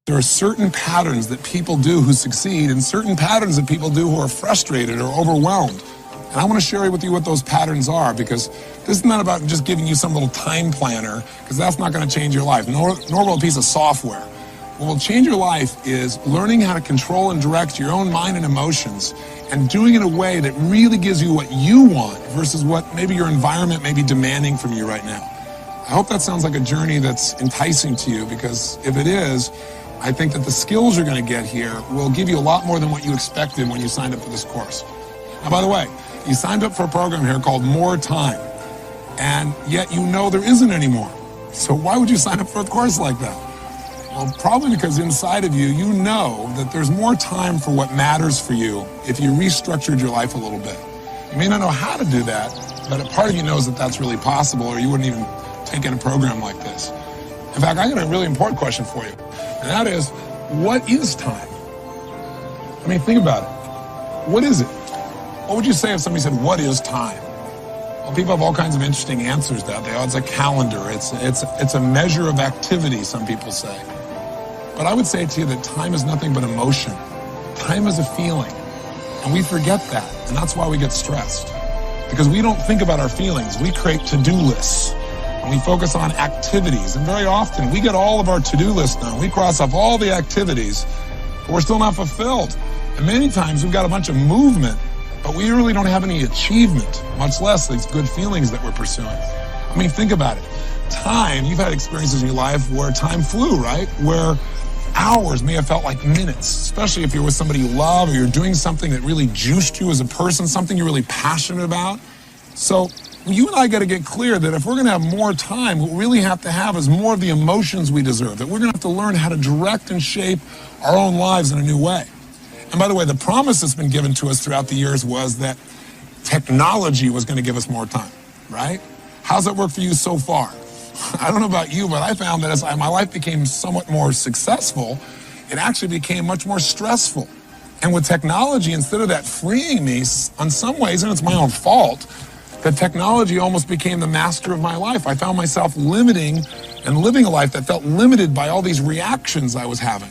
There are certain patterns that people do who succeed and certain patterns that people do who are frustrated or overwhelmed. And I want to share with you what those patterns are, because this is not about just giving you some little time planner, because that's not going to change your life, nor will a piece of software. What will change your life is learning how to control and direct your own mind and emotions, and doing it in a way that really gives you what you want versus what maybe your environment may be demanding from you right now. I hope that sounds like a journey that's enticing to you, because if it is, I think that the skills you're going to get here will give you a lot more than what you expected when you signed up for this course. Now, by the way, you signed up for a program here called More Time, and yet you know there isn't any more. So why would you sign up for a course like that? Well, probably because inside of you, you know that there's more time for what matters for you if you restructured your life a little bit. You may not know how to do that, but a part of you knows that that's really possible, or you wouldn't even take in a program like this. In fact, I got a really important question for you, and that is, what is time? I mean, think about it. What is it? What would you say if somebody said, what is time? Well, people have all kinds of interesting answers to that. It's a calendar. It's a measure of activity, some people say. But I would say to you that time is nothing but emotion. Time is a feeling. And we forget that. And that's why we get stressed. Because we don't think about our feelings. We create to-do lists. And we focus on activities. And very often, we get all of our to-do lists done. We cross off all the activities, but we're still not fulfilled. And many times, we've got a bunch of movement, but we really don't have any achievement, much less these good feelings that we're pursuing. I mean, think about it. Time, you've had experiences in your life where time flew, right? Where hours may have felt like minutes, especially if you're with somebody you love or you're doing something that really juiced you as a person, something you're really passionate about. So you and I got to get clear that if we're going to have more time, what we really have to have is more of the emotions we deserve, that we're going to have to learn how to direct and shape our own lives in a new way. And by the way, the promise that's been given to us throughout the years was that technology was going to give us more time, right? How's that work for you so far? I don't know about you, but I found that as my life became somewhat more successful, it actually became much more stressful. And with technology, instead of that freeing me, on some ways, and it's my own fault, that technology almost became the master of my life. I found myself limiting and living a life that felt limited by all these reactions I was having.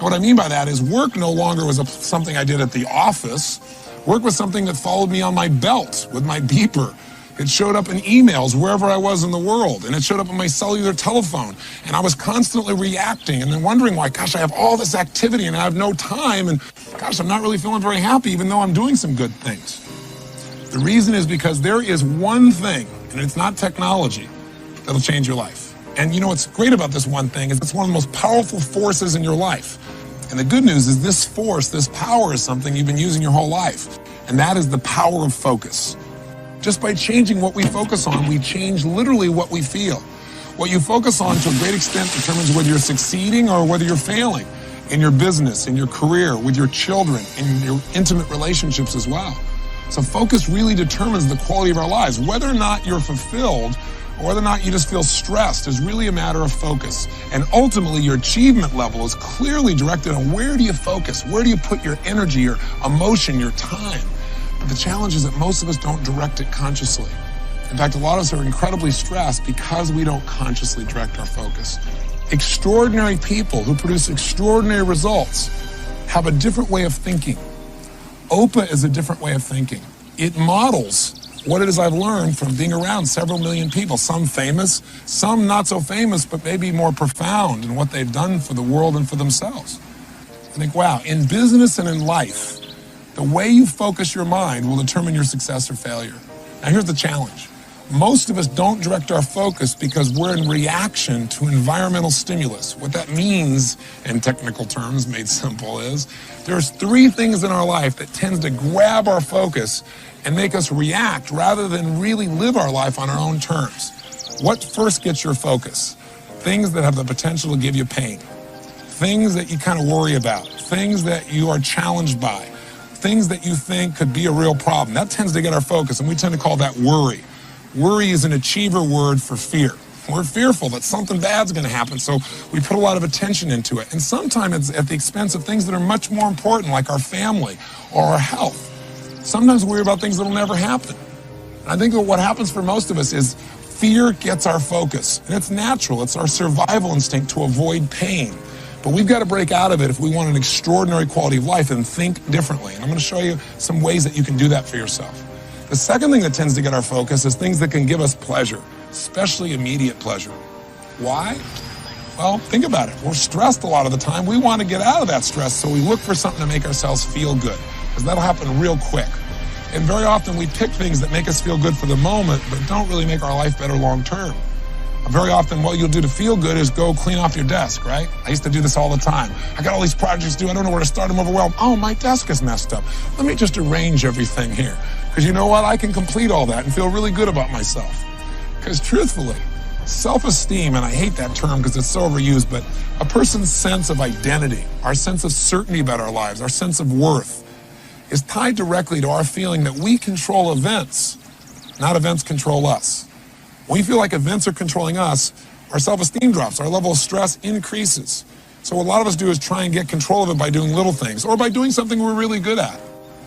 What I mean by that is work no longer was something I did at the office. Work was something that followed me on my belt with my beeper. It showed up in emails wherever I was in the world, and it showed up on my cellular telephone. And I was constantly reacting and then wondering why, gosh, I have all this activity and I have no time, and gosh, I'm not really feeling very happy even though I'm doing some good things. The reason is because there is one thing, and it's not technology, that'll change your life. And you know what's great about this one thing is it's one of the most powerful forces in your life. And the good news is this force, this power is something you've been using your whole life. And that is the power of focus. Just by changing what we focus on, we change literally what we feel. What you focus on to a great extent determines whether you're succeeding or whether you're failing in your business, in your career, with your children, in your intimate relationships as well. So focus really determines the quality of our lives. Whether or not you're fulfilled or whether or not you just feel stressed is really a matter of focus. And ultimately, your achievement level is clearly directed on where do you focus? Where do you put your energy, your emotion, your time? But the challenge is that most of us don't direct it consciously. In fact, a lot of us are incredibly stressed because we don't consciously direct our focus. Extraordinary people who produce extraordinary results have a different way of thinking. OPA is a different way of thinking. It models what it is I've learned from being around several million people, some famous, some not so famous, but maybe more profound in what they've done for the world and for themselves. I think, wow, in business and in life, the way you focus your mind will determine your success or failure. Now, here's the challenge. Most of us don't direct our focus because we're in reaction to environmental stimulus. What that means, in technical terms, made simple, is there's three things in our life that tends to grab our focus and make us react rather than really live our life on our own terms. What first gets your focus? Things that have the potential to give you pain. Things that you kind of worry about. Things that you are challenged by. Things that you think could be a real problem. That tends to get our focus, and we tend to call that worry. Worry is an achiever word for fear. We're fearful that something bad's going to happen, so we put a lot of attention into it. And sometimes it's at the expense of things that are much more important, like our family or our health. Sometimes we worry about things that'll never happen. And I think that what happens for most of us is fear gets our focus. And it's natural. It's our survival instinct to avoid pain. But we've got to break out of it if we want an extraordinary quality of life and think differently. And I'm going to show you some ways that you can do that for yourself. The second thing that tends to get our focus is things that can give us pleasure, especially immediate pleasure. Why? Well, think about it. We're stressed a lot of the time. We want to get out of that stress, so we look for something to make ourselves feel good, because that'll happen real quick. And very often we pick things that make us feel good for the moment, but don't really make our life better long term. Very often what you'll do to feel good is go clean off your desk, right? I used to do this all the time. I got all these projects to do. I don't know where to start. I'm overwhelmed. Oh, my desk is messed up. Let me just arrange everything here. Because you know what? I can complete all that and feel really good about myself. Because truthfully, self-esteem, and I hate that term because it's so overused, but a person's sense of identity, our sense of certainty about our lives, our sense of worth, is tied directly to our feeling that we control events, not events control us. When we feel like events are controlling us, our self-esteem drops, our level of stress increases. So what a lot of us do is try and get control of it by doing little things, or by doing something we're really good at.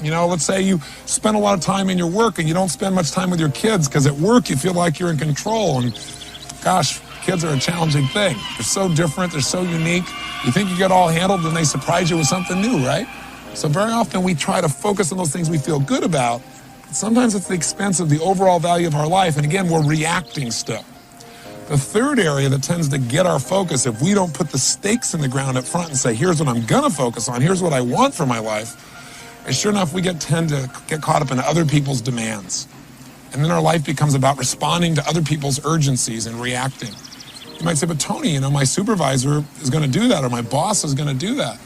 You know, let's say you spend a lot of time in your work and you don't spend much time with your kids because at work you feel like you're in control. And gosh, kids are a challenging thing. They're so different, they're so unique. You think you get all handled and they surprise you with something new, right? So very often we try to focus on those things we feel good about. Sometimes it's the expense of the overall value of our life, and again, we're reacting still. The third area that tends to get our focus, if we don't put the stakes in the ground up front and say, here's what I'm gonna focus on, here's what I want for my life, is sure enough, we tend to get caught up in other people's demands. And then our life becomes about responding to other people's urgencies and reacting. You might say, but Tony, you know, my supervisor is gonna do that, or my boss is gonna do that.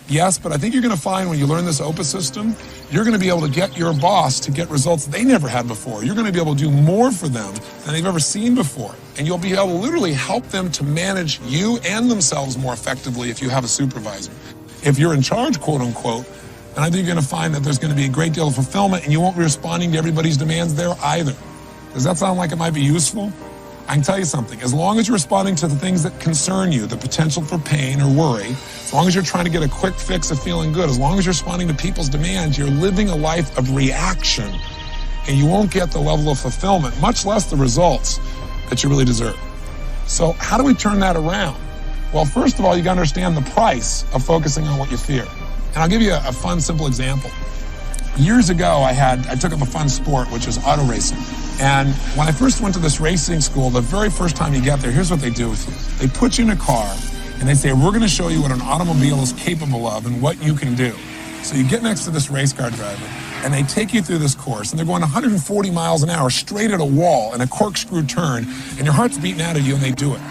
Yes, but I think you're going to find when you learn this OPUS system, you're going to be able to get your boss to get results they never had before. You're going to be able to do more for them than they've ever seen before. And you'll be able to literally help them to manage you and themselves more effectively if you have a supervisor. If you're in charge, quote unquote, then I think you're going to find that there's going to be a great deal of fulfillment, and you won't be responding to everybody's demands there either. Does that sound like it might be useful? I can tell you something. As long as you're responding to the things that concern you, the potential for pain or worry, as long as you're trying to get a quick fix of feeling good, as long as you're responding to people's demands, you're living a life of reaction, and you won't get the level of fulfillment, much less the results that you really deserve. So how do we turn that around? Well, first of all, you got to understand the price of focusing on what you fear. And I'll give you a fun, simple example. Years ago, I took up a fun sport, which is auto racing. And when I first went to this racing school, the very first time you get there, here's what they do with you. They put you in a car, and they say, we're going to show you what an automobile is capable of and what you can do. So you get next to this race car driver, and they take you through this course, and they're going 140 miles an hour straight at a wall in a corkscrew turn, and your heart's beating out of you, and they do it.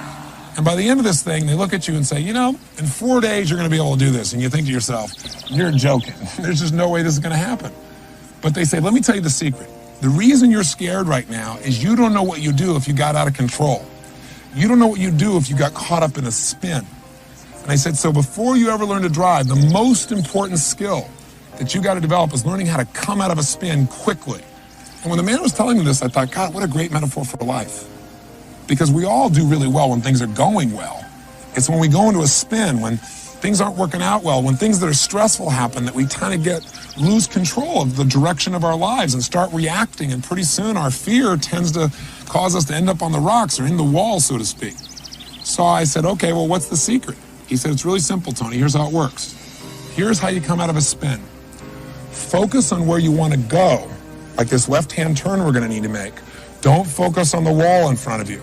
And by the end of this thing, they look at you and say, you know, in 4 days, you're going to be able to do this. And you think to yourself, you're joking. There's just no way this is going to happen. But they say, let me tell you the secret. The reason you're scared right now is you don't know what you do if you got out of control. You don't know what you do if you got caught up in a spin. And I said, so before you ever learn to drive, the most important skill that you got to develop is learning how to come out of a spin quickly. And when the man was telling me this, I thought, God, what a great metaphor for life. Because we all do really well when things are going well. It's when we go into a spin, when things aren't working out well, when things that are stressful happen, that we kind of lose control of the direction of our lives and start reacting. And pretty soon our fear tends to cause us to end up on the rocks or in the wall, so to speak. So I said, okay, well, what's the secret? He said, it's really simple, Tony. Here's how it works. Here's how you come out of a spin. Focus on where you want to go, like this left-hand turn we're going to need to make. Don't focus on the wall in front of you.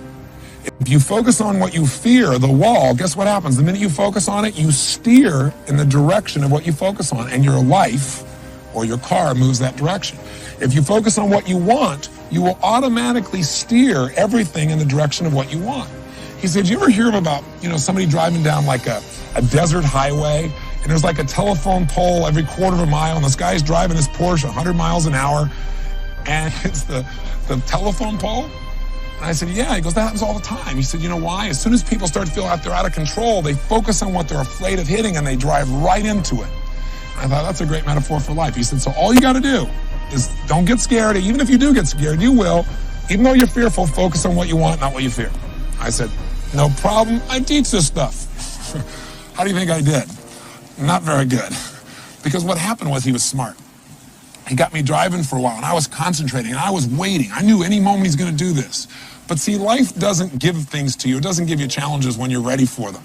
If you focus on what you fear, the wall, guess what happens? The minute you focus on it, you steer in the direction of what you focus on, and your life or your car moves that direction. If you focus on what you want, you will automatically steer everything in the direction of what you want. He said, you ever hear about, somebody driving down like a desert highway, and there's like a telephone pole every quarter of a mile, and this guy's driving his Porsche 100 miles an hour, and it's the telephone pole? And I said, yeah. He goes, that happens all the time. He said, you know why? As soon as people start to feel like they're out of control, they focus on what they're afraid of hitting, and they drive right into it. And I thought, that's a great metaphor for life. He said, so all you got to do is don't get scared. Even if you do get scared, you will. Even though you're fearful, focus on what you want, not what you fear. I said, no problem. I teach this stuff. How do you think I did? Not very good. Because what happened was he was smart. He got me driving for a while, and I was concentrating, and I was waiting. I knew any moment he's going to do this. But see, life doesn't give things to you. It doesn't give you challenges when you're ready for them.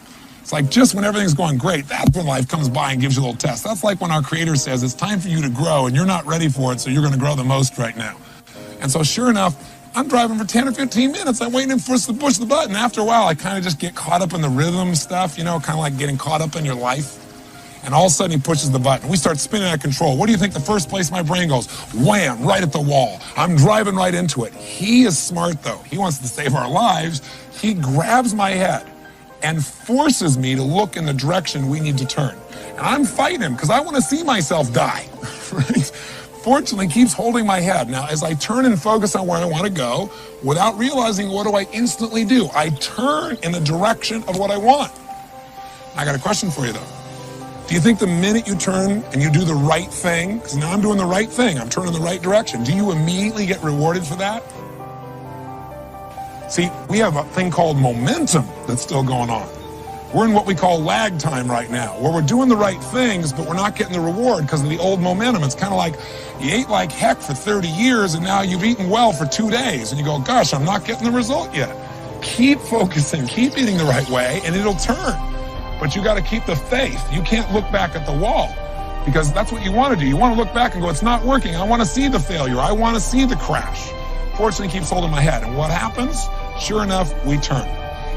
It's like just when everything's going great, that's when life comes by and gives you a little test. That's like when our Creator says, it's time for you to grow, and you're not ready for it, so you're going to grow the most right now. And so sure enough, I'm driving for 10 or 15 minutes. I'm waiting for us to push the button. After a while, I kind of just get caught up in the rhythm stuff, you know, kind of like getting caught up in your life. And all of a sudden, he pushes the button. We start spinning out of control. What do you think the first place my brain goes? Wham, right at the wall. I'm driving right into it. He is smart, though. He wants to save our lives. He grabs my head and forces me to look in the direction we need to turn. And I'm fighting him because I want to see myself die. Right? Fortunately, keeps holding my head. Now, as I turn and focus on where I want to go, without realizing, what do I instantly do? I turn in the direction of what I want. I got a question for you, though. Do you think the minute you turn and you do the right thing, because now I'm doing the right thing, I'm turning the right direction, do you immediately get rewarded for that? See, we have a thing called momentum that's still going on. We're in what we call lag time right now, where we're doing the right things, but we're not getting the reward because of the old momentum. It's kind of like you ate like heck for 30 years and now you've eaten well for 2 days and you go, gosh, I'm not getting the result yet. Keep focusing, keep eating the right way, and it'll turn. But you got to keep the faith. You can't look back at the wall because that's what you want to do. You want to look back and go, it's not working. I want to see the failure. I want to see the crash. Fortunately, keeps holding my head. And what happens? Sure enough, we turn.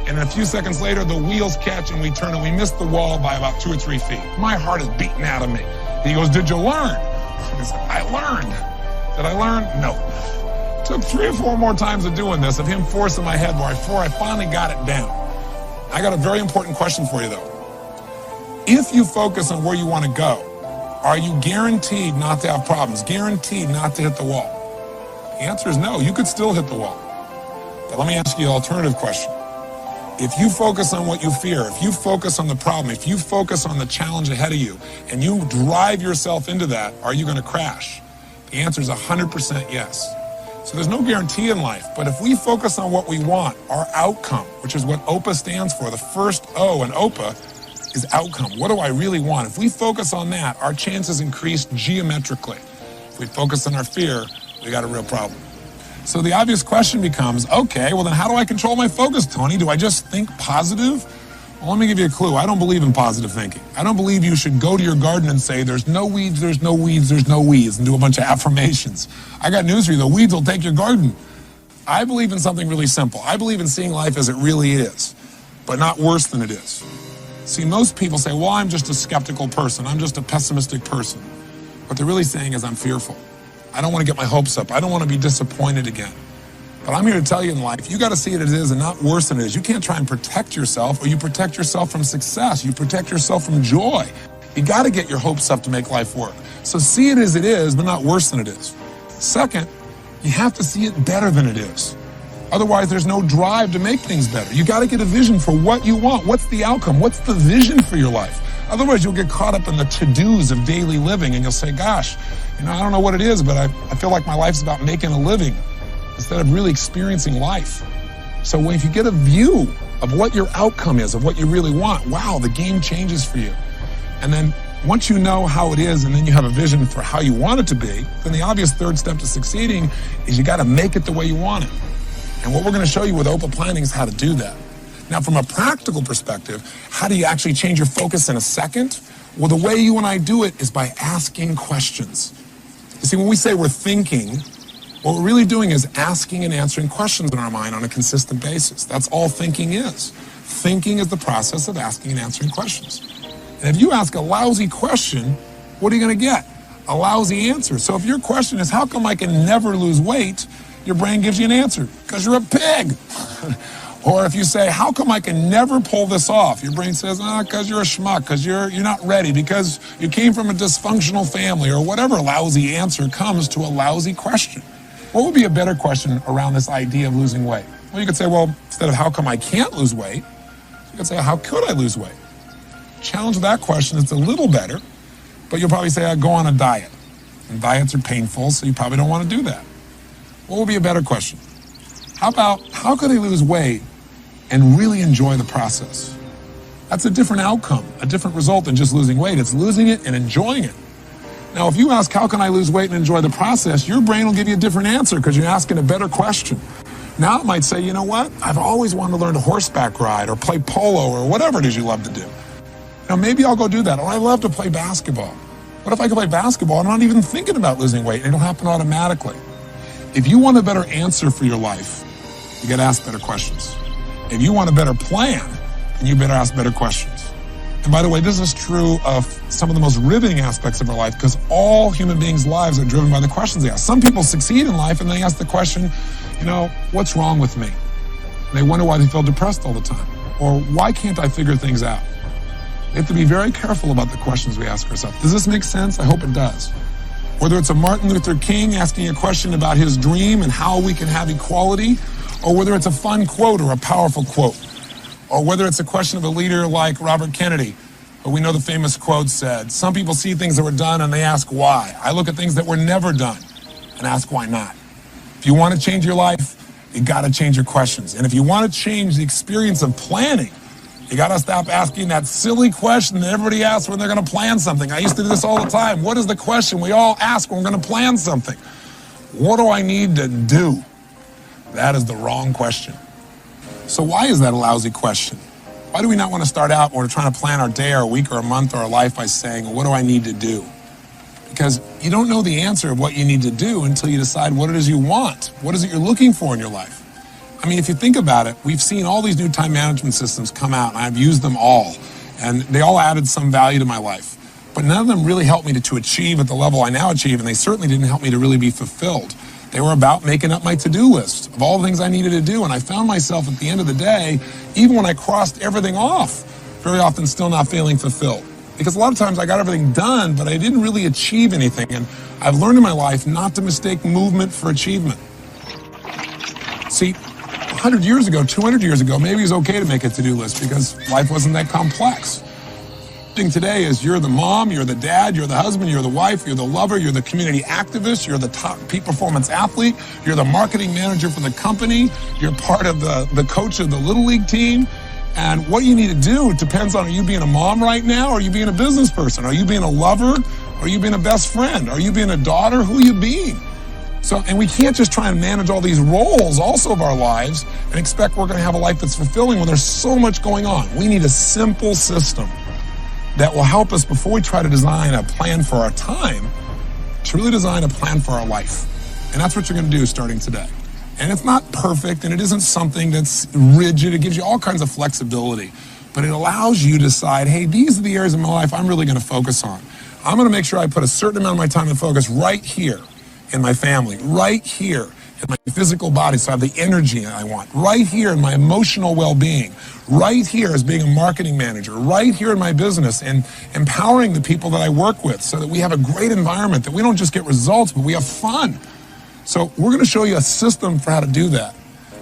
And a few seconds later, the wheels catch and we turn and we miss the wall by about 2 or 3 feet. My heart is beating out of me. He goes, did you learn? I said, I learned. Did I learn? No. Took 3 or 4 more times of doing this, of him forcing my head before I finally got it down. I got a very important question for you, though. If you focus on where you want to go, are you guaranteed not to have problems? Guaranteed not to hit the wall? The answer is no. You could still hit the wall. But let me ask you an alternative question. If you focus on what you fear, if you focus on the problem, if you focus on the challenge ahead of you, and you drive yourself into that, are you going to crash? The answer is 100% yes. So there's no guarantee in life, but if we focus on what we want, our outcome, which is what OPA stands for, the first O in OPA is outcome. What do I really want? If we focus on that, our chances increase geometrically. If we focus on our fear, we got a real problem. So the obvious question becomes, okay, well then how do I control my focus, Tony? Do I just think positive? Well, let me give you a clue. I don't believe in positive thinking. I don't believe you should go to your garden and say, there's no weeds, there's no weeds, there's no weeds, and do a bunch of affirmations. I got news for you. The weeds will take your garden. I believe in something really simple. I believe in seeing life as it really is, but not worse than it is. See, most people say, well, I'm just a skeptical person. I'm just a pessimistic person. What they're really saying is I'm fearful. I don't want to get my hopes up. I don't want to be disappointed again. But I'm here to tell you in life, you got to see it as it is and not worse than it is. You can't try and protect yourself, or you protect yourself from success. You protect yourself from joy. You got to get your hopes up to make life work. So see it as it is, but not worse than it is. Second, you have to see it better than it is. Otherwise, there's no drive to make things better. You got to get a vision for what you want. What's the outcome? What's the vision for your life? Otherwise, you'll get caught up in the to-dos of daily living, and you'll say, gosh, I don't know what it is, but I feel like my life's about making a living instead of really experiencing life. So if you get a view of what your outcome is, of what you really want, wow, the game changes for you. And then once you know how it is, and then you have a vision for how you want it to be, then the obvious third step to succeeding is you got to make it the way you want it. And what we're going to show you with OPA planning is how to do that. Now, from a practical perspective, how do you actually change your focus in a second? Well, the way you and I do it is by asking questions. You see, when we say we're thinking, what we're really doing is asking and answering questions in our mind on a consistent basis. That's all thinking is. Thinking is the process of asking and answering questions. And if you ask a lousy question, what are you going to get? A lousy answer. So if your question is, how come I can never lose weight? Your brain gives you an answer, because you're a pig. Or if you say, how come I can never pull this off? Your brain says, because you're a schmuck, because you're not ready, because you came from a dysfunctional family, or whatever lousy answer comes to a lousy question. What would be a better question around this idea of losing weight? Well, you could say, well, instead of how come I can't lose weight, you could say, how could I lose weight? Challenge that question. It's a little better, but you'll probably say, I go on a diet. And diets are painful, so you probably don't want to do that. What would be a better question? How about, how could I lose weight and really enjoy the process? That's a different outcome, a different result than just losing weight. It's losing it and enjoying it. Now, if you ask, how can I lose weight and enjoy the process, your brain will give you a different answer because you're asking a better question. Now it might say, you know what? I've always wanted to learn to horseback ride or play polo or whatever it is you love to do. Now maybe I'll go do that. Or I love to play basketball. What if I could play basketball? I'm not even thinking about losing weight, and it'll happen automatically. If you want a better answer for your life, you got to ask better questions. If you want a better plan, then you better ask better questions. And by the way, this is true of some of the most riveting aspects of our life, because all human beings' lives are driven by the questions they ask. Some people succeed in life and they ask the question, you know, what's wrong with me? And they wonder why they feel depressed all the time. Or why can't I figure things out? We have to be very careful about the questions we ask ourselves. Does this make sense? I hope it does. Whether it's a Martin Luther King asking a question about his dream and how we can have equality, or whether it's a fun quote or a powerful quote, or whether it's a question of a leader like Robert Kennedy, but we know the famous quote said, some people see things that were done and they ask why. I look at things that were never done and ask why not. If you want to change your life, you got to change your questions. And if you want to change the experience of planning, you got to stop asking that silly question that everybody asks when they're going to plan something. I used to do this all the time. What is the question we all ask when we're going to plan something? What do I need to do? That is the wrong question. So why is that a lousy question? Why do we not want to start out when we're trying to plan our day or a week or a month or a life by saying, what do I need to do? Because you don't know the answer of what you need to do until you decide what it is you want. What is it you're looking for in your life? I mean, if you think about it, we've seen all these new time management systems come out, and I've used them all, and they all added some value to my life. But none of them really helped me to achieve at the level I now achieve, and they certainly didn't help me to really be fulfilled. They were about making up my to-do list of all the things I needed to do, and I found myself at the end of the day, even when I crossed everything off, very often still not feeling fulfilled. Because a lot of times I got everything done, but I didn't really achieve anything, and I've learned in my life not to mistake movement for achievement. See, 100 years ago, 200 years ago, maybe it was okay to make a to-do list because life wasn't that complex. The thing today is you're the mom, you're the dad, you're the husband, you're the wife, you're the lover, you're the community activist, you're the top peak performance athlete, you're the marketing manager for the company, you're part of the coach of the Little League team. And what you need to do depends on, are you being a mom right now, or are you being a business person? Are you being a lover? Are you being a best friend? Are you being a daughter? Who are you being? So, and we can't just try and manage all these roles also of our lives and expect we're going to have a life that's fulfilling when there's so much going on. We need a simple system that will help us before we try to design a plan for our time, to really design a plan for our life. And that's what you're going to do starting today. And it's not perfect, and it isn't something that's rigid. It gives you all kinds of flexibility, but it allows you to decide, hey, these are the areas of my life I'm really going to focus on. I'm going to make sure I put a certain amount of my time and focus right here in my family, right here in my physical body, so I have the energy I want, right here in my emotional well-being, right here as being a marketing manager, right here in my business, and empowering the people that I work with so that we have a great environment, that we don't just get results, but we have fun. So we're going to show you a system for how to do that.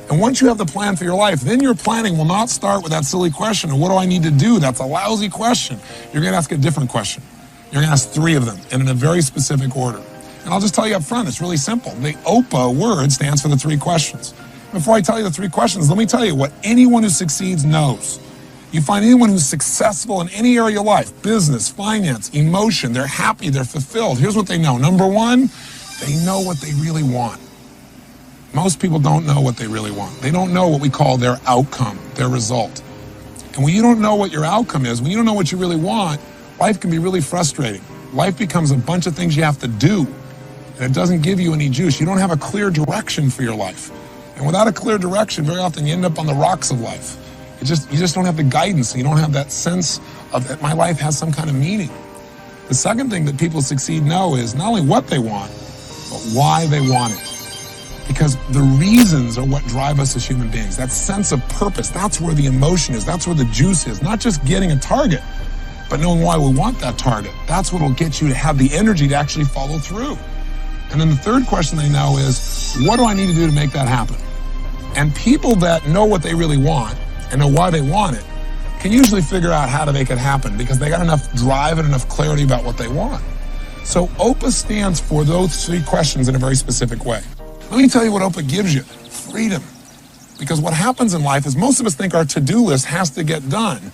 And once you have the plan for your life, then your planning will not start with that silly question of what do I need to do? That's a lousy question. You're going to ask a different question. You're going to ask 3 of them, and in a very specific order. And I'll just tell you up front, it's really simple. The OPA word stands for the 3 questions. Before I tell you the 3 questions, let me tell you what anyone who succeeds knows. You find anyone who's successful in any area of life, business, finance, emotion, they're happy, they're fulfilled. Here's what they know. Number 1, they know what they really want. Most people don't know what they really want. They don't know what we call their outcome, their result. And when you don't know what your outcome is, when you don't know what you really want, life can be really frustrating. Life becomes a bunch of things you have to do, and it doesn't give you any juice. You don't have a clear direction for your life. And without a clear direction, very often you end up on the rocks of life. You just don't have the guidance, and you don't have that sense of that my life has some kind of meaning. The second thing that people succeed know is not only what they want, but why they want it. Because the reasons are what drive us as human beings. That sense of purpose, that's where the emotion is, that's where the juice is. Not just getting a target, but knowing why we want that target. That's what will get you to have the energy to actually follow through. And then the third question they know is, what do I need to do to make that happen? And people that know what they really want and know why they want it can usually figure out how to make it happen because they got enough drive and enough clarity about what they want. So OPA stands for those 3 questions in a very specific way. Let me tell you what OPA gives you: freedom. Because what happens in life is most of us think our to-do list has to get done.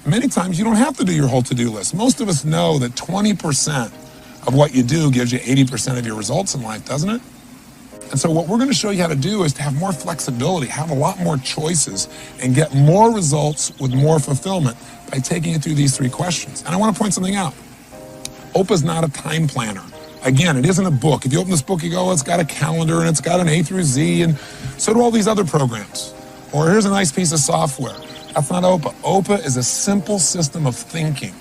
Many times you don't have to do your whole to-do list. Most of us know that 20% of what you do gives you 80% of your results in life, doesn't it? And so what we're going to show you how to do is to have more flexibility, have a lot more choices, and get more results with more fulfillment by taking you through these 3 questions. And I want to point something out. OPA is not a time planner. Again, it isn't a book. If you open this book, you go, oh, it's got a calendar and it's got an A through Z, and so do all these other programs. Or here's a nice piece of software. That's not OPA. OPA is a simple system of thinking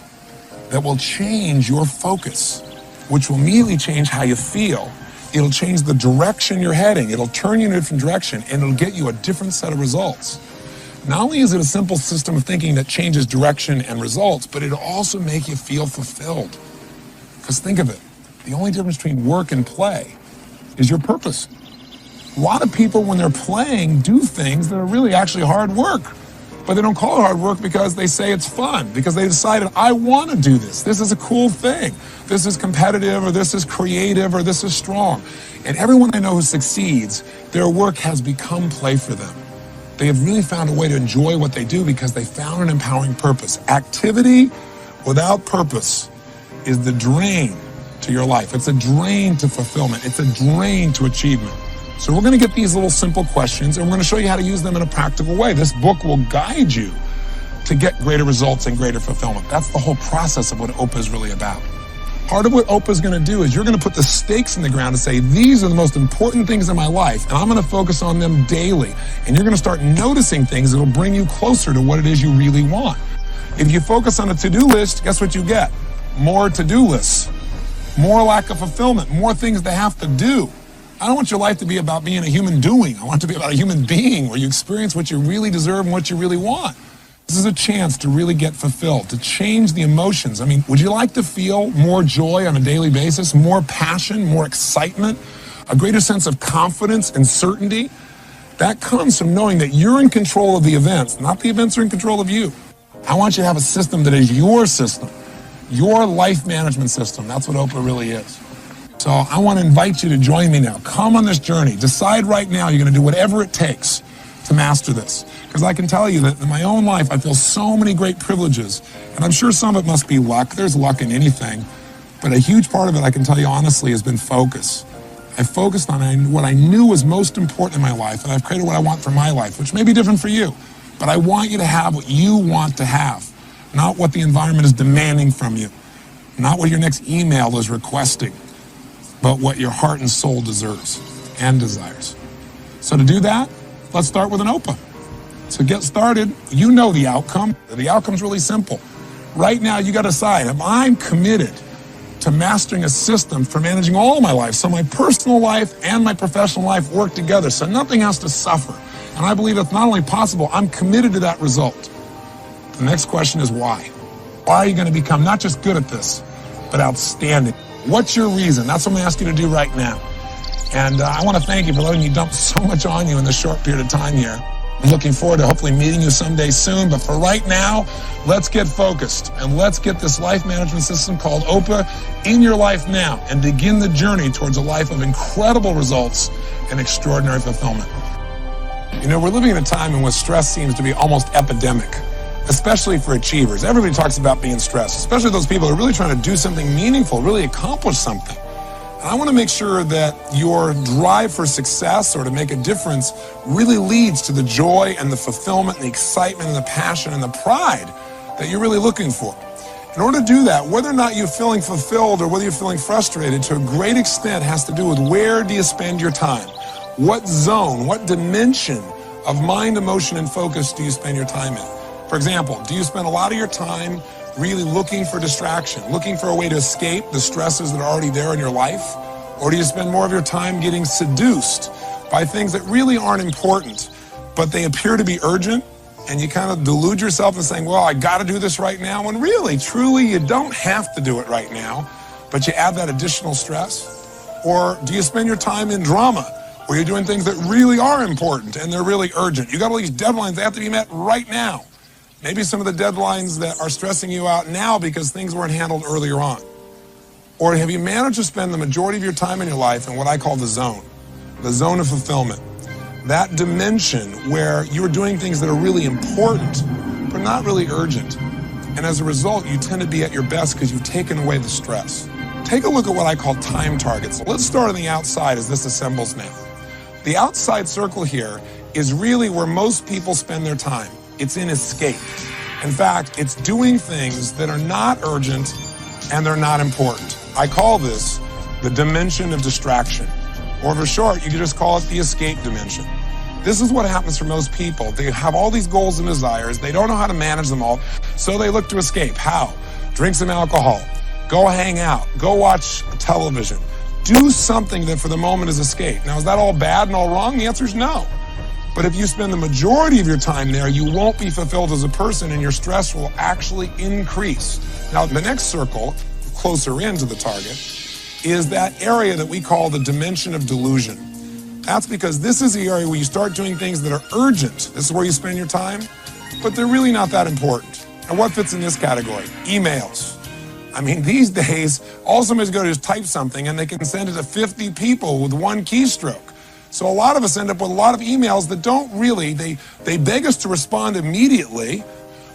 that will change your focus, which will immediately change how you feel. It'll change the direction you're heading. It'll turn you in a different direction, and it'll get you a different set of results. Not only is it a simple system of thinking that changes direction and results, but it'll also make you feel fulfilled. Because think of it, the only difference between work and play is your purpose. A lot of people, when they're playing, do things that are really actually hard work. But they don't call it hard work because they say it's fun, because they decided, I want to do this. This is a cool thing. This is competitive, or this is creative, or this is strong. And everyone I know who succeeds, their work has become play for them. They have really found a way to enjoy what they do because they found an empowering purpose. Activity without purpose is the drain to your life. It's a drain to fulfillment. It's a drain to achievement. So we're going to get these little simple questions, and we're going to show you how to use them in a practical way. This book will guide you to get greater results and greater fulfillment. That's the whole process of what OPA is really about. Part of what OPA is going to do is you're going to put the stakes in the ground and say, these are the most important things in my life, and I'm going to focus on them daily. And you're going to start noticing things that will bring you closer to what it is you really want. If you focus on a to-do list, guess what you get? More to-do lists, more lack of fulfillment, more things to have to do. I don't want your life to be about being a human doing. I want it to be about a human being where you experience what you really deserve and what you really want. This is a chance to really get fulfilled, to change the emotions. I mean, would you like to feel more joy on a daily basis, more passion, more excitement, a greater sense of confidence and certainty? That comes from knowing that you're in control of the events, not the events are in control of you. I want you to have a system that is your system, your life management system. That's what OPA really is. So I want to invite you to join me now. Come on this journey. Decide right now you're going to do whatever it takes to master this. Because I can tell you that in my own life, I feel so many great privileges. And I'm sure some of it must be luck. There's luck in anything. But a huge part of it, I can tell you honestly, has been focus. I focused on what I knew was most important in my life, and I've created what I want for my life, which may be different for you. But I want you to have what you want to have, not what the environment is demanding from you, not what your next email is requesting, but what your heart and soul deserves and desires. So to do that, let's start with an OPA. So get started. You know the outcome. The outcome's really simple. Right now, you got to decide, am I committed to mastering a system for managing all of my life, so my personal life and my professional life work together, so nothing has to suffer. And I believe that's not only possible, I'm committed to that result. The next question is why? Why are you going to become not just good at this, but outstanding? What's your reason? That's what I'm going to ask you to do right now. And I want to thank you for letting me dump so much on you in this short period of time here. I'm looking forward to hopefully meeting you someday soon. But for right now, let's get focused and let's get this life management system called OPA in your life now and begin the journey towards a life of incredible results and extraordinary fulfillment. You know, we're living in a time in which stress seems to be almost epidemic, especially for achievers. Everybody talks about being stressed, especially those people who are really trying to do something meaningful, really accomplish something. And I want to make sure that your drive for success or to make a difference really leads to the joy and the fulfillment and the excitement and the passion and the pride that you're really looking for. In order to do that, whether or not you're feeling fulfilled or whether you're feeling frustrated, to a great extent has to do with where do you spend your time? What zone, what dimension of mind, emotion, and focus do you spend your time in? For example, do you spend a lot of your time really looking for distraction, looking for a way to escape the stresses that are already there in your life? Or do you spend more of your time getting seduced by things that really aren't important, but they appear to be urgent, and you kind of delude yourself in saying, well, I got to do this right now, when really, truly, you don't have to do it right now, but you add that additional stress? Or do you spend your time in drama, where you're doing things that really are important and they're really urgent? You got all these deadlines that have to be met right now. Maybe some of the deadlines that are stressing you out now because things weren't handled earlier on. Or have you managed to spend the majority of your time in your life in what I call the zone of fulfillment? That dimension where you're doing things that are really important, but not really urgent. And as a result, you tend to be at your best because you've taken away the stress. Take a look at what I call time targets. Let's start on the outside as this assembles now. The outside circle here is really where most people spend their time. It's in escape. In fact, it's doing things that are not urgent and they're not important. I call this the dimension of distraction. Or for short, you could just call it the escape dimension. This is what happens for most people. They have all these goals and desires. They don't know how to manage them all, so they look to escape. How? Drink some alcohol. Go hang out. Go watch television. Do something that for the moment is escape. Now, is that all bad and all wrong? The answer is no. But if you spend the majority of your time there, you won't be fulfilled as a person and your stress will actually increase. Now, the next circle, closer into the target, is that area that we call the dimension of delusion. That's because this is the area where you start doing things that are urgent. This is where you spend your time, but they're really not that important. And what fits in this category? Emails. I mean, these days, all somebody's got to do is type something and they can send it to 50 people with one keystroke. So a lot of us end up with a lot of emails that don't really, they beg us to respond immediately,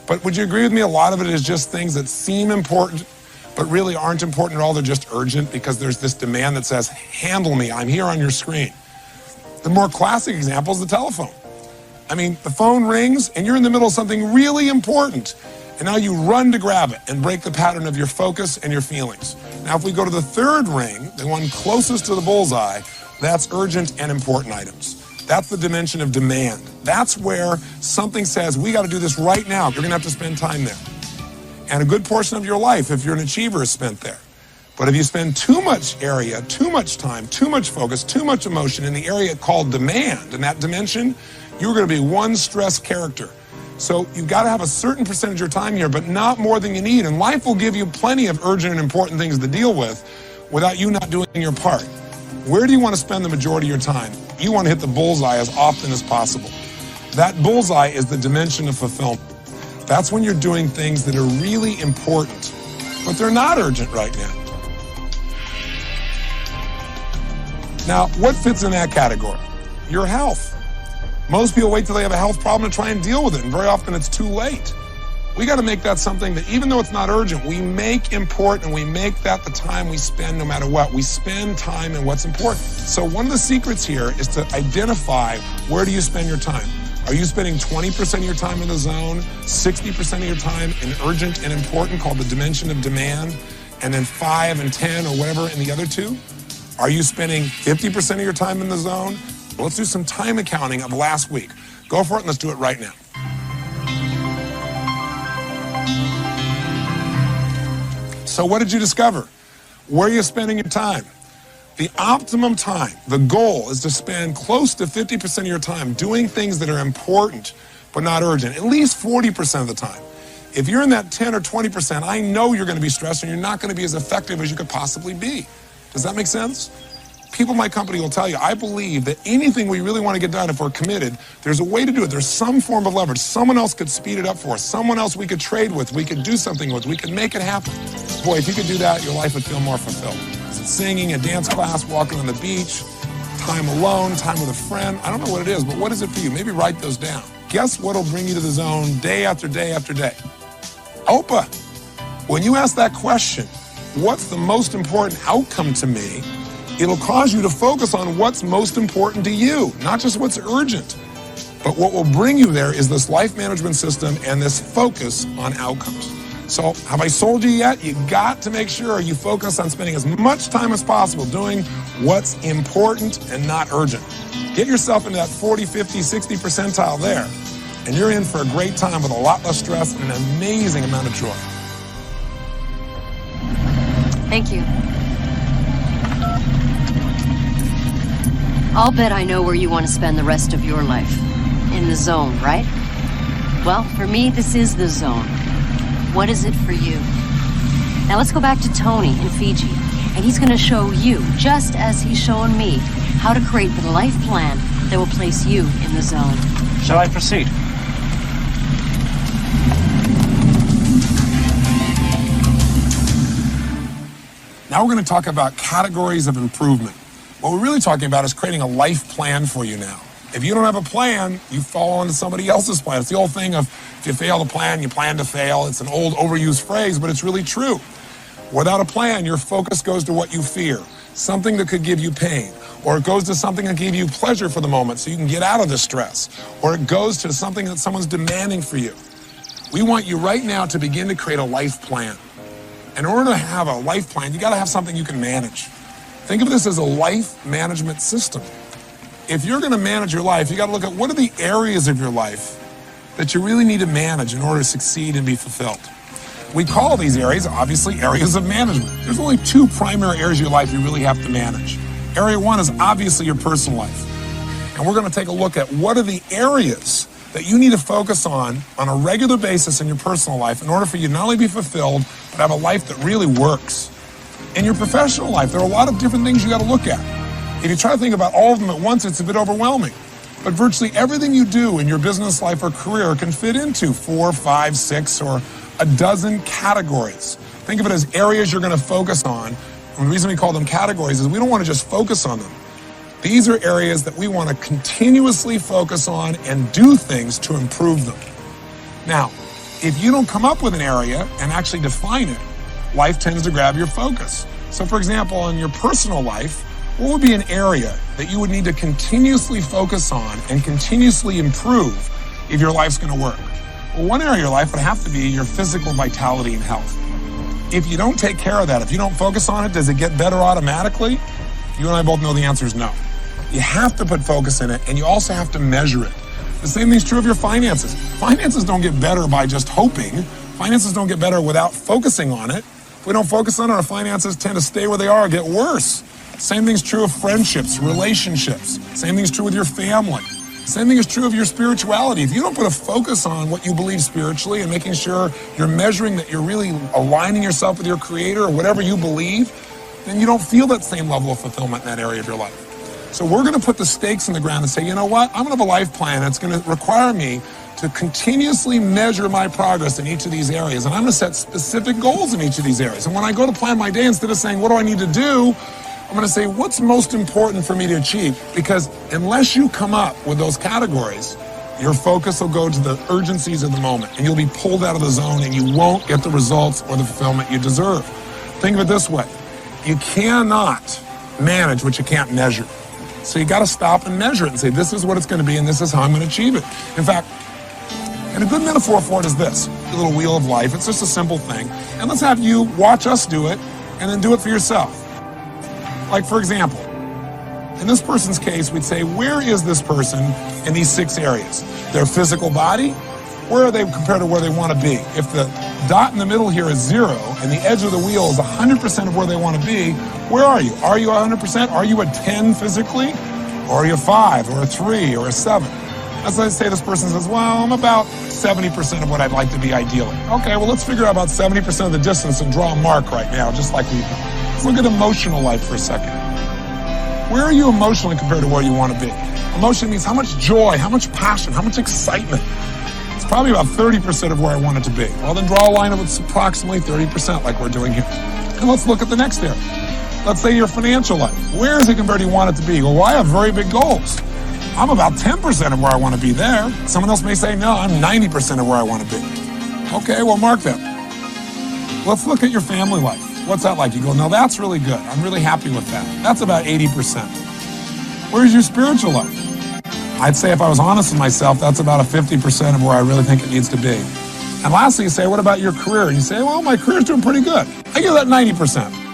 but would you agree with me? A lot of it is just things that seem important, but really aren't important at all. They're just urgent because there's this demand that says, handle me, I'm here on your screen. The more classic example is the telephone. I mean, the phone rings and you're in the middle of something really important. And now you run to grab it and break the pattern of your focus and your feelings. Now, if we go to the third ring, the one closest to the bullseye, that's urgent and important items. That's the dimension of demand. That's where something says, we got to do this right now. You're going to have to spend time there. And a good portion of your life, if you're an achiever, is spent there. But if you spend too much area, too much time, too much focus, too much emotion in the area called demand, in that dimension, you're going to be one stressed character. So you've got to have a certain percentage of your time here, but not more than you need. And life will give you plenty of urgent and important things to deal with without you not doing your part. Where do you want to spend the majority of your time? You want to hit the bullseye as often as possible. That bullseye is the dimension of fulfillment. That's when you're doing things that are really important, but they're not urgent right now. Now, what fits in that category? Your health. Most people wait till they have a health problem to try and deal with it, and very often it's too late. We got to make that something that, even though it's not urgent, we make important, and we make that the time we spend no matter what. We spend time in what's important. So one of the secrets here is to identify, where do you spend your time? Are you spending 20% of your time in the zone, 60% of your time in urgent and important, called the dimension of demand, and then 5 and 10 or whatever in the other two? Are you spending 50% of your time in the zone? Well, let's do some time accounting of last week. Go for it and let's do it right now. So what did you discover? Where are you spending your time? The optimum time, the goal, is to spend close to 50% of your time doing things that are important but not urgent, at least 40% of the time. If you're in that 10 or 20%, I know you're going to be stressed and you're not going to be as effective as you could possibly be. Does that make sense? People in my company will tell you, I believe that anything we really want to get done, if we're committed, there's a way to do it. There's some form of leverage. Someone else could speed it up for us. Someone else we could trade with. We could do something with. We could make it happen. Boy, if you could do that, your life would feel more fulfilled. Is it singing, a dance class, walking on the beach, time alone, time with a friend? I don't know what it is, but what is it for you? Maybe write those down. Guess what will bring you to the zone day after day after day? Oprah. When you ask that question, what's the most important outcome to me? It'll cause you to focus on what's most important to you, not just what's urgent. But what will bring you there is this life management system and this focus on outcomes. So have I sold you yet? You got to make sure you focus on spending as much time as possible doing what's important and not urgent. Get yourself into that 40, 50, 60 percentile there, and you're in for a great time with a lot less stress and an amazing amount of joy. Thank you. I'll bet I know where you want to spend the rest of your life. In the zone, right? Well, for me, this is the zone. What is it for you? Now let's go back to Tony in Fiji, and he's going to show you, just as he's showing me, how to create the life plan that will place you in the zone. Shall I proceed? Now we're going to talk about categories of improvement. What we're really talking about is creating a life plan for you now. If you don't have a plan, you fall into somebody else's plan. It's the old thing of, if you fail to plan, you plan to fail. It's an old overused phrase, but it's really true. Without a plan, your focus goes to what you fear. something that could give you pain, or it goes to something that gave you pleasure for the moment so you can get out of the stress, or it goes to something that someone's demanding for you. We want you right now to begin to create a life plan. In order to have a life plan, you got to have something you can manage. Think of this as a life management system. If you're going to manage your life, you got to look at what are the areas of your life that you really need to manage in order to succeed and be fulfilled. We call these areas, obviously, areas of management. There's only two primary areas of your life you really have to manage. Area one is obviously your personal life. And we're going to take a look at what are the areas that you need to focus on a regular basis in your personal life in order for you to not only be fulfilled, but have a life that really works. In your professional life, there are a lot of different things you got to look at. If you try to think about all of them at once, it's a bit overwhelming. But virtually everything you do in your business life or career can fit into 4, 5, 6, or a dozen categories. Think of it as areas you're going to focus on. And the reason we call them categories is we don't want to just focus on them. These are areas that we want to continuously focus on and do things to improve them. Now, if you don't come up with an area and actually define it, life tends to grab your focus. So for example, in your personal life, what would be an area that you would need to continuously focus on and continuously improve if your life's going to work? Well, one area of your life would have to be your physical vitality and health. If you don't take care of that, if you don't focus on it, does it get better automatically? You and I both know the answer is no. You have to put focus in it, and you also have to measure it. The same thing's true of your finances. Finances don't get better by just hoping. Finances don't get better without focusing on it. If we don't focus on it, our finances tend to stay where they are or get worse. Same thing's true of friendships, relationships. Same thing's true with your family. Same thing is true of your spirituality. If you don't put a focus on what you believe spiritually and making sure you're measuring that you're really aligning yourself with your creator or whatever you believe, then you don't feel that same level of fulfillment in that area of your life. So we're going to put the stakes in the ground and say, you know what? I'm going to have a life plan that's going to require me to continuously measure my progress in each of these areas. And I'm going to set specific goals in each of these areas. And when I go to plan my day, instead of saying, what do I need to do? I'm going to say, what's most important for me to achieve? Because unless you come up with those categories, your focus will go to the urgencies of the moment, and you'll be pulled out of the zone, and you won't get the results or the fulfillment you deserve. Think of it this way. You cannot manage what you can't measure. So you got to stop and measure it and say, this is what it's going to be, and this is how I'm going to achieve it. In fact, and a good metaphor for it is this, the little wheel of life. It's just a simple thing. And let's have you watch us do it, and then do it for yourself. Like, for example, in this person's case, we'd say, where is this person in these 6 areas? Their physical body, where are they compared to where they want to be? If the dot in the middle here is 0 and the edge of the wheel is 100% of where they want to be, where are you? Are you 100%? Are you a 10 physically? Or are you a 5 or a 3 or a 7? As I say, this person says, well, I'm about 70% of what I'd like to be ideally. Okay, well, let's figure out about 70% of the distance and draw a mark right now, just like we've done. Let's look at emotional life for a second. Where are you emotionally compared to where you want to be? Emotion means how much joy, how much passion, how much excitement. It's probably about 30% of where I want it to be. Well, then draw a line of it's approximately 30% like we're doing here. And let's look at the next area. Let's say your financial life. Where is it compared to where you want it to be? Well, I have very big goals. I'm about 10% of where I want to be there. Someone else may say, no, I'm 90% of where I want to be. Okay, well, mark that. Let's look at your family life. What's that like? You go, no, that's really good. I'm really happy with that. That's about 80%. Where's your spiritual life? I'd say if I was honest with myself, that's about a 50% of where I really think it needs to be. And lastly, you say, what about your career? And you say, well, my career's doing pretty good. I give that 90%.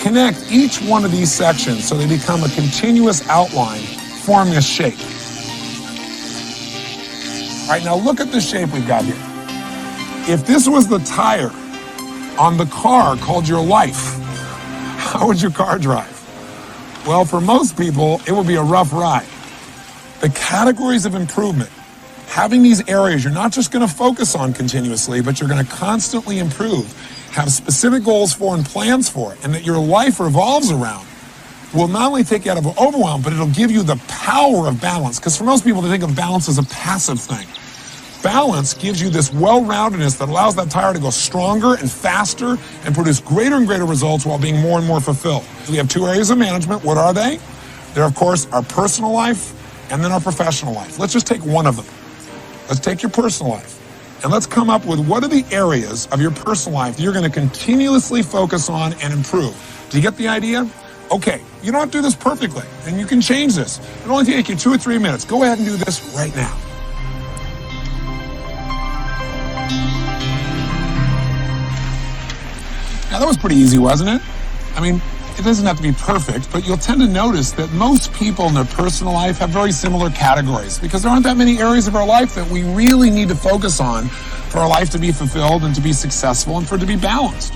Connect each one of these sections so they become a continuous outline, forming a shape. All right, now look at the shape we've got here. If this was the tire on the car called your life, how would your car drive? Well, for most people, it would be a rough ride. The categories of improvement, having these areas you're not just going to focus on continuously, but you're going to constantly improve, have specific goals for and plans for it, and that your life revolves around, will not only take you out of overwhelm, but it'll give you the power of balance. Because for most people, they think of balance as a passive thing. Balance gives you this well-roundedness that allows that tire to go stronger and faster and produce greater and greater results while being more and more fulfilled. We have 2 areas of management. What are they? They're, of course, our personal life and then our professional life. Let's just take one of them. Let's take your personal life. And let's come up with what are the areas of your personal life you're going to continuously focus on and improve. Do you get the idea? Okay, you don't have to do this perfectly, and you can change this. It'll only take you 2 or 3 minutes. Go ahead and do this right now. Now, that was pretty easy, wasn't it? I mean, it doesn't have to be perfect, but you'll tend to notice that most people in their personal life have very similar categories because there aren't that many areas of our life that we really need to focus on for our life to be fulfilled and to be successful and for it to be balanced.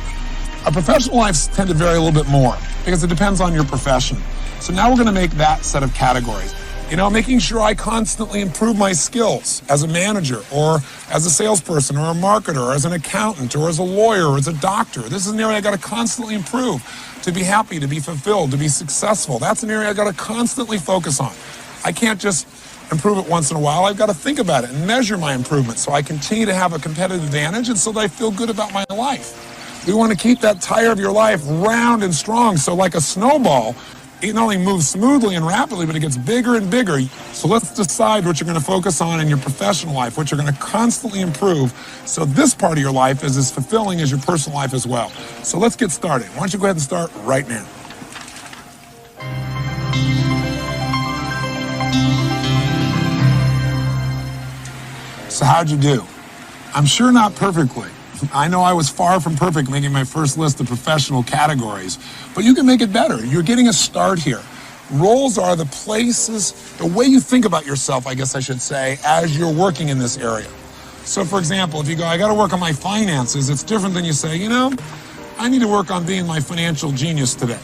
Our professional lives tend to vary a little bit more because it depends on your profession. So now we're going to make that set of categories. You know, making sure I constantly improve my skills as a manager or as a salesperson or a marketer or as an accountant or as a lawyer or as a doctor. This is an area I got to constantly improve to be happy, to be fulfilled, to be successful. That's an area I got to constantly focus on. I can't just improve it once in a while. I've got to think about it and measure my improvement so I continue to have a competitive advantage and so that I feel good about my life. We want to keep that tire of your life round and strong so like a snowball, it not only moves smoothly and rapidly, but it gets bigger and bigger. So let's decide what you're going to focus on in your professional life, what you're going to constantly improve. So this part of your life is as fulfilling as your personal life as well. So let's get started. Why don't you go ahead and start right now? So how'd you do? I'm sure not perfectly. I know I was far from perfect making my first list of professional categories, but you can make it better. You're getting a start here. Roles are the places, the way you think about yourself, I guess I should say, as you're working in this area. So for example, if you go, I got to work on my finances, it's different than you say, you know, I need to work on being my financial genius today.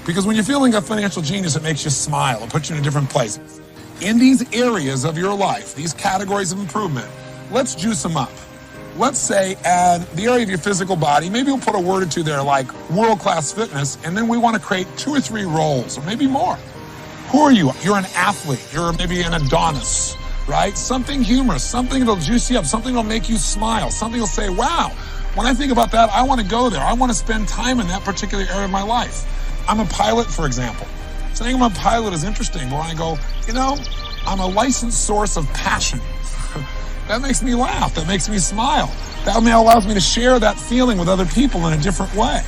Because when you're feeling a financial genius, it makes you smile. It puts you in a different place. In these areas of your life, these categories of improvement, let's juice them up. Let's say the area of your physical body, maybe we'll put a word or two there like world-class fitness, and then we want to create 2 or 3 roles, or maybe more. Who are you? You're an athlete. You're maybe an Adonis, right? Something humorous, something that'll juice you up, something that'll make you smile, something that'll say, wow, when I think about that, I want to go there. I want to spend time in that particular area of my life. I'm a pilot, for example. Saying I'm a pilot is interesting, but when I go, you know, I'm a licensed source of passion. That makes me laugh. That makes me smile. That allows me to share that feeling with other people in a different way.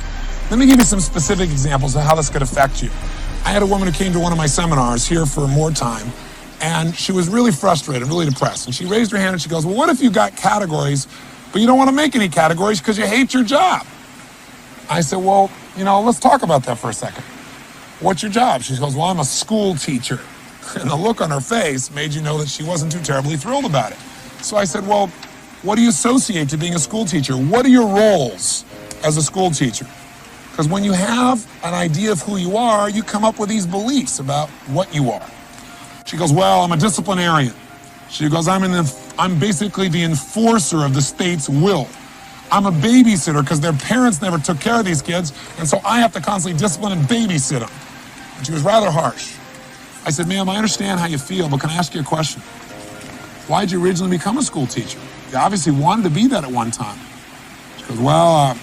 Let me give you some specific examples of how this could affect you. I had a woman who came to one of my seminars here for more time, and she was really frustrated, really depressed. And she raised her hand and she goes, well, what if you got categories, but you don't want to make any categories because you hate your job? I said, well, you know, let's talk about that for a second. What's your job? She goes, well, I'm a school teacher. And the look on her face made you know that she wasn't too terribly thrilled about it. So I said, well, what do you associate to being a school teacher? What are your roles as a school teacher? Because when you have an idea of who you are, you come up with these beliefs about what you are. She goes, well, I'm a disciplinarian. She goes, I'm basically the enforcer of the state's will. I'm a babysitter because their parents never took care of these kids, and so I have to constantly discipline and babysit them. And she was rather harsh. I said, ma'am, I understand how you feel, but can I ask you a question? Why did you originally become a school teacher? You obviously wanted to be that at one time. She goes, well,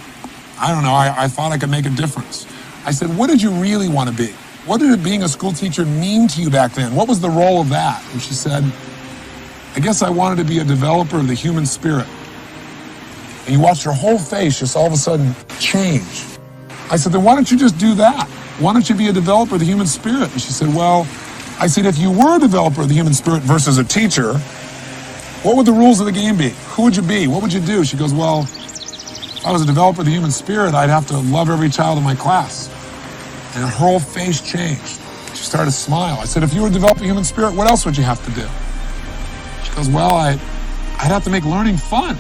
I don't know. I thought I could make a difference. I said, what did you really want to be? What did being a school teacher mean to you back then? What was the role of that? And she said, I guess I wanted to be a developer of the human spirit. And you watched her whole face just all of a sudden change. I said, then why don't you just do that? Why don't you be a developer of the human spirit? And she said, well, I said, if you were a developer of the human spirit versus a teacher, what would the rules of the game be? Who would you be? What would you do? She goes, well, if I was a developer of the human spirit, I'd have to love every child in my class. And her whole face changed. She started to smile. I said, if you were a developer of the human spirit, what else would you have to do? She goes, well, I'd have to make learning fun.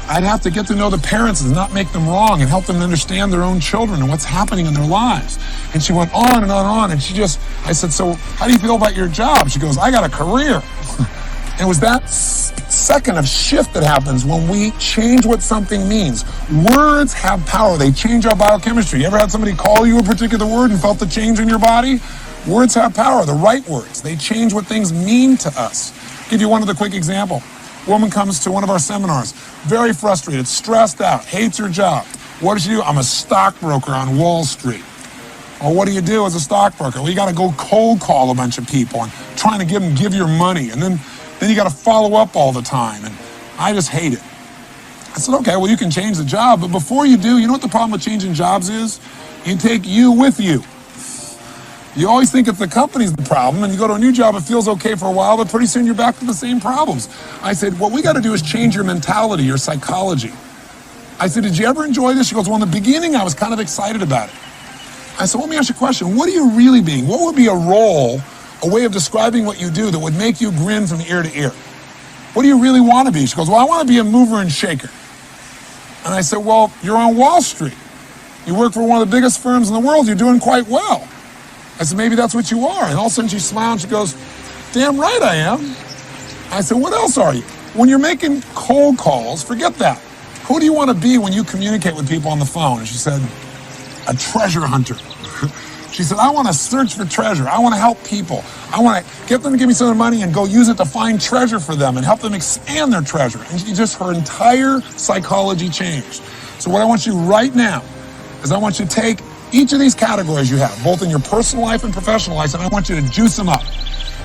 I'd have to get to know the parents and not make them wrong and help them understand their own children and what's happening in their lives. And she went on and on and on. And I said, so how do you feel about your job? She goes, I got a career. And it was that second of shift that happens when we change what something means. Words have power. They change our biochemistry. You ever had somebody call you a particular word and felt the change in your body? Words have power, the right words. They change what things mean to us. I'll give you one other quick example. A woman comes to one of our seminars, very frustrated, stressed out, hates her job. What does she do? I'm a stockbroker on Wall Street. Well, what do you do as a stockbroker? Well, you got to go cold call a bunch of people and trying to give your money. And then you got to follow up all the time. And I just hate it. I said, okay, well, you can change the job, but before you do, you know what the problem with changing jobs is? You take you with you. You always think it's the company's the problem, and you go to a new job, it feels okay for a while, but pretty soon you're back to the same problems. I said, what we got to do is change your mentality, your psychology. I said, did you ever enjoy this? She goes, well, in the beginning, I was kind of excited about it. I said, let me ask you a question. What are you really being? What would be a role, a way of describing what you do that would make you grin from ear to ear? What do you really want to be? She goes, well, I want to be a mover and shaker. And I said, well, you're on Wall Street. You work for one of the biggest firms in the world. You're doing quite well. I said, maybe that's what you are. And all of a sudden she smiled and she goes, damn right I am. I said, what else are you? When you're making cold calls, forget that. Who do you want to be when you communicate with people on the phone? And she said, a treasure hunter. She said, I want to search for treasure. I want to help people. I want to get them to give me some of the money and go use it to find treasure for them and help them expand their treasure. And her entire psychology changed. So what I want you right now is I want you to take each of these categories you have, both in your personal life and professional life, and I want you to juice them up.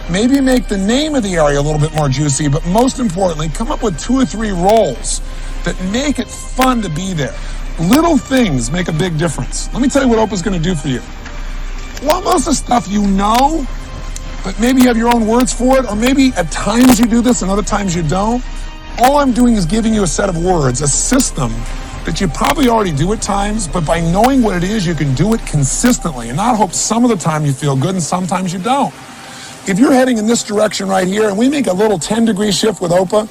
Maybe make the name of the area a little bit more juicy, but most importantly, come up with 2 or 3 roles that make it fun to be there. Little things make a big difference. Let me tell you what Oprah's going to do for you. Well, most of the stuff you know, but maybe you have your own words for it, or maybe at times you do this and other times you don't. All I'm doing is giving you a set of words, a system that you probably already do at times, but by knowing what it is, you can do it consistently and not hope some of the time you feel good and sometimes you don't. If you're heading in this direction right here and we make a little 10-degree shift with Oprah,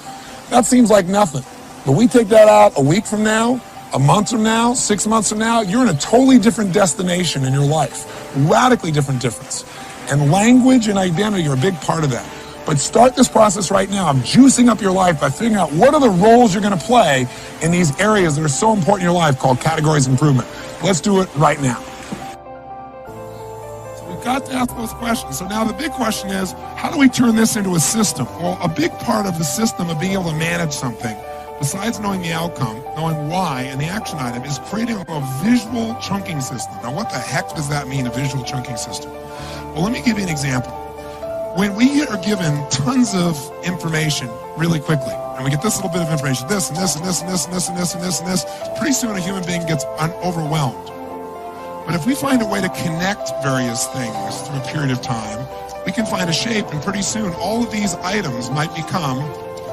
that seems like nothing. But we take that out a week from now, a month from now, 6 months from now, you're in a totally different destination in your life. Radically different difference. And language and identity are a big part of that. But start this process right now of juicing up your life by figuring out what are the roles you're going to play in these areas that are so important in your life called categories of improvement. Let's do it right now. So we've got to ask those questions. So now the big question is, how do we turn this into a system? Well, a big part of the system of being able to manage something, besides knowing the outcome, knowing why, and the action item, is creating a visual chunking system. Now, what the heck does that mean, a visual chunking system? Well, let me give you an example. When we are given tons of information really quickly, and we get this little bit of information, this and this and this and this and this and this and this and this, pretty soon a human being gets overwhelmed. But if we find a way to connect various things through a period of time, we can find a shape, and pretty soon all of these items might become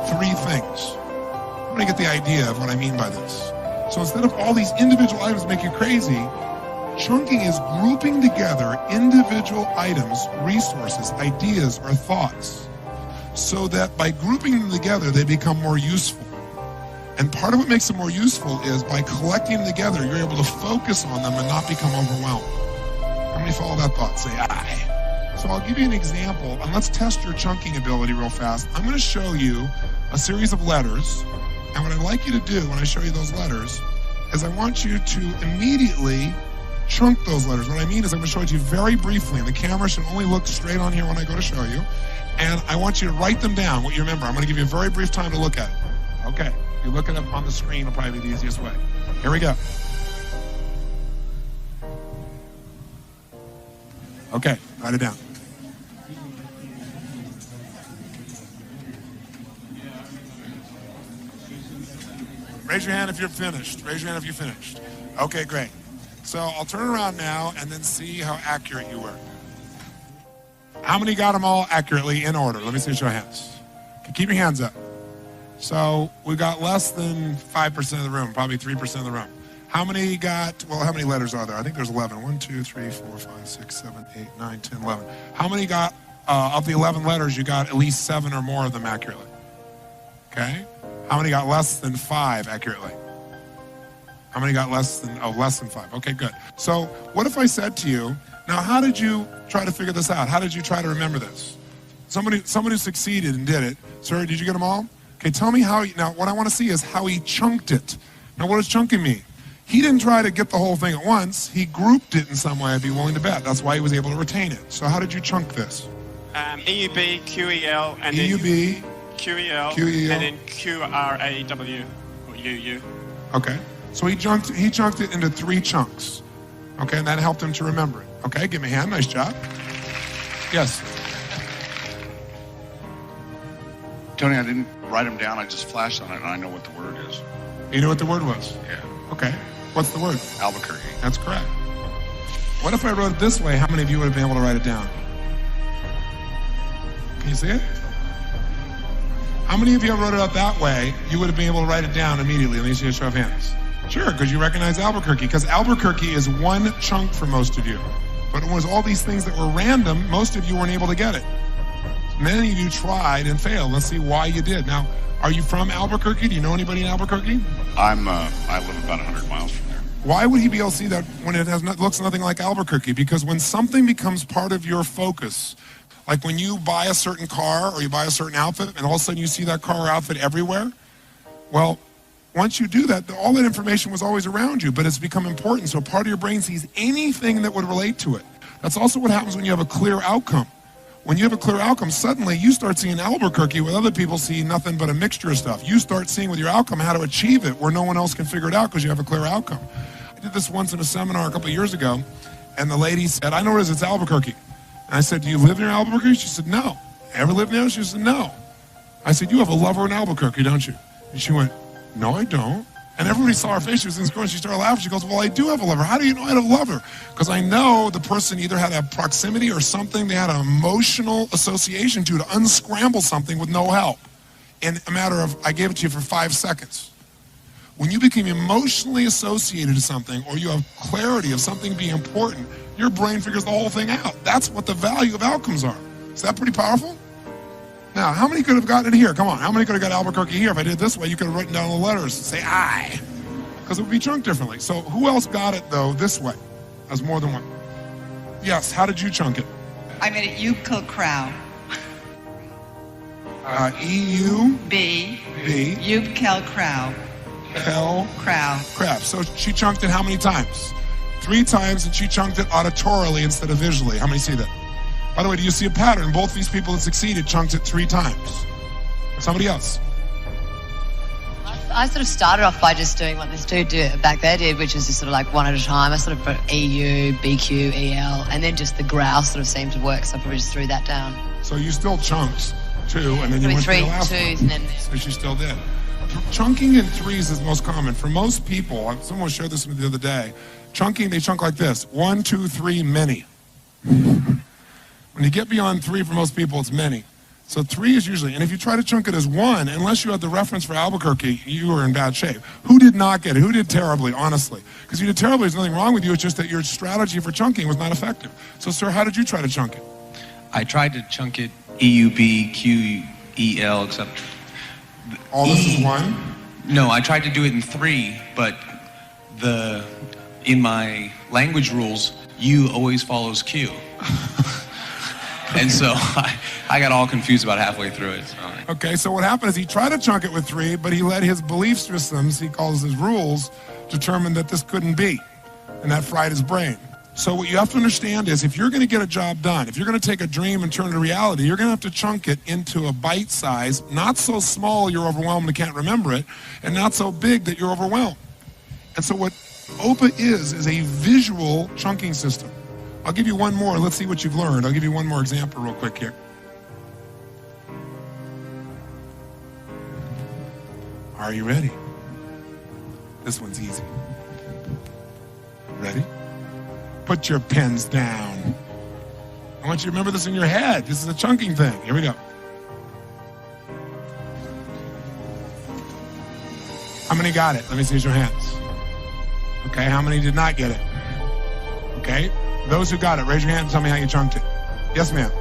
3 things. I'm going to get the idea of what I mean by this. So instead of all these individual items make you crazy, chunking is grouping together individual items, resources, ideas, or thoughts, so that by grouping them together, they become more useful. And part of what makes them more useful is by collecting them together, you're able to focus on them and not become overwhelmed. How many follow that thought? Say aye. So I'll give you an example, and let's test your chunking ability real fast. I'm going to show you a series of letters, and what I'd like you to do when I show you those letters is I want you to immediately chunk those letters. What I mean is I'm going to show it to you very briefly, and the camera should only look straight on here when I go to show you. And I want you to write them down, what you remember. I'm going to give you a very brief time to look at it. Okay, you look it up on the screen will probably be the easiest way. Here we go. Okay, write it down. Raise your hand if you're finished. Raise your hand if you're finished. Okay, great. So I'll turn around now and then see how accurate you were. How many got them all accurately in order? Let me see your show of hands. Okay, keep your hands up. So we got less than 5% of the room, probably 3% of the room. How many got, well, how many letters are there? I think there's 11. 1, 2, 3, 4, 5, 6, 7, 8, 9, 10, 11. How many got, of the 11 letters, you got at least 7 or more of them accurately? Okay? How many got less than 5 accurately? How many got less than 5? Okay, good. So what if I said to you, now how did you try to figure this out? How did you try to remember this? Somebody who succeeded and did it. Sir, did you get them all? Okay, tell me how, now what I want to see is how he chunked it. Now what does chunking mean? He didn't try to get the whole thing at once. He grouped it in some way, I'd be willing to bet. That's why he was able to retain it. So how did you chunk this? EUB, QEL, and EUB, then QEL, QEL, and then QRAW, or UU. Okay, so he chunked it into 3 chunks. Okay, and that helped him to remember it. Okay, give me a hand, nice job. Yes. Tony, I didn't write them down. I just flash on it, and I know what the word is. You know what the word was? Yeah. Okay. What's the word? Albuquerque. That's correct. What if I wrote it this way? How many of you would have been able to write it down? Can you see it? How many of you wrote it out that way? You would have been able to write it down immediately. Let me see a show of hands. Sure, because you recognize Albuquerque. Because Albuquerque is one chunk for most of you. But it was all these things that were random. Most of you weren't able to get it. Many of you tried and failed. Let's see why you did. Now, are you from Albuquerque? Do you know anybody in Albuquerque? I live about 100 miles from there. Why would he be able to see that when it looks nothing like Albuquerque? Because when something becomes part of your focus, like when you buy a certain car or you buy a certain outfit and all of a sudden you see that car or outfit everywhere, well, once you do that, all that information was always around you, but it's become important. So part of your brain sees anything that would relate to it. That's also what happens when you have a clear outcome. When you have a clear outcome, suddenly you start seeing Albuquerque where other people see nothing but a mixture of stuff. You start seeing with your outcome how to achieve it where no one else can figure it out because you have a clear outcome. I did this once in a seminar a couple of years ago, and the lady said, I know where it is, it's Albuquerque. And I said, do you live near Albuquerque? She said, no. Ever lived near? She said, no. I said, you have a lover in Albuquerque, don't you? And she went, no, I don't. And everybody saw her face. She was in school, and she started laughing. She goes, well, I do have a lover. How do you know I have a lover? Because I know the person either had a proximity or something. They had an emotional association to unscramble something with no help. In a matter of, I gave it to you for 5 seconds. When you become emotionally associated to something or you have clarity of something being important, your brain figures the whole thing out. That's what the value of outcomes are. Is that pretty powerful? Now, how many could have gotten it here? Come on, how many could have got Albuquerque here? If I did it this way, you could have written down the letters and say I, because it would be chunked differently. So who else got it, though, this way? As more than one. Yes, how did you chunk it? I made it Euclid Crow. E-U? B. B. Euclid Crow. L. Crow. Crap. So she chunked it how many times? 3 times, and she chunked it auditorily instead of visually. How many see that? By the way, do you see a pattern? Both these people that succeeded chunked it 3 times. Somebody else. I sort of started off by just doing what this dude back there did, which is just sort of like one at a time. I sort of put EU, BQ, EL, and then just the growl sort of seemed to work, so I probably just threw that down. So you still chunked 2, and then you went to the last 3 one. twos, and then... So she still did. Chunking in 3s is most common. For most people, someone showed this with me the other day, chunking, they chunk like this. 1, 2, 3, many. When you get beyond 3 for most people, it's many. So 3 is usually, and if you try to chunk it as 1, unless you had the reference for Albuquerque, you were in bad shape. Who did not get it? Who did terribly, honestly? Because you did terribly, there's nothing wrong with you, it's just that your strategy for chunking was not effective. So sir, how did you try to chunk it? I tried to chunk it EUB, QEL, except... All this is 1? No, I tried to do it in 3, but in my language rules, U always follows Q. And so I got all confused about halfway through it. So. Okay, so what happened is he tried to chunk it with 3, but he let his belief systems, he calls his rules, determine that this couldn't be. And that fried his brain. So what you have to understand is if you're going to get a job done, if you're going to take a dream and turn it to reality, you're going to have to chunk it into a bite size, not so small you're overwhelmed and can't remember it, and not so big that you're overwhelmed. And so what OPA is a visual chunking system. I'll give you one more. Let's see what you've learned. I'll give you one more example real quick here. Are you ready? This one's easy. Ready? Put your pens down. I want you to remember this in your head. This is a chunking thing. Here we go. How many got it? Let me see your hands. Okay, how many did not get it? Okay, those who got it, raise your hand and tell me how you chunked it. Yes, ma'am.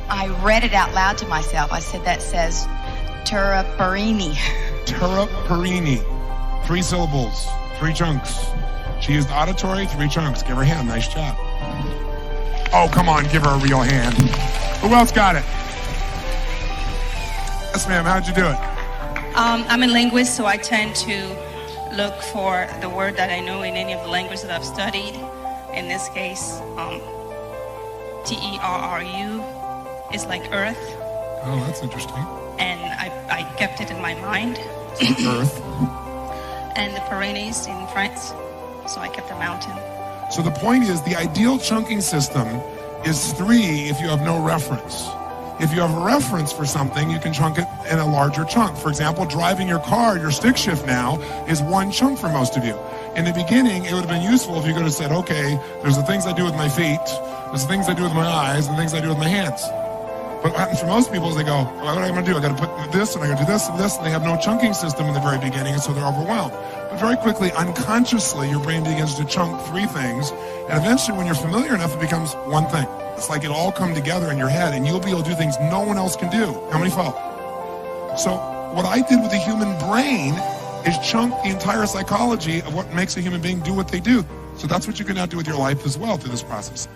I read it out loud to myself. I said, that says Turaparini. Turaparini. 3 syllables, 3 chunks. She used auditory, 3 chunks. Give her a hand, nice job. Oh, come on, give her a real hand. Who else got it? Yes, ma'am, how'd you do it? I'm a linguist, so I tend to look for the word that I know in any of the languages that I've studied. In this case, T-E-R-R-U is like earth. Oh, that's interesting. And I kept it in my mind. Earth. And the Pyrenees in France, so I kept the mountain. So the point is, the ideal chunking system is 3 if you have no reference. If you have a reference for something, you can chunk it in a larger chunk. For example, driving your car, your stick shift now is one chunk for most of you. In the beginning, it would have been useful if you could have said, okay, there's the things I do with my feet, there's the things I do with my eyes, and the things I do with my hands. But what happens for most people is they go, well, what am I going to do? I got to put this, and I got to do this, and this, and they have no chunking system in the very beginning, and so they're overwhelmed. But very quickly, unconsciously, your brain begins to chunk 3 things, and eventually, when you're familiar enough, it becomes one thing. It's like it'll all come together in your head, and you'll be able to do things no one else can do. How many follow? So what I did with the human brain is chunk the entire psychology of what makes a human being do what they do. So that's what you can now do with your life as well through this process.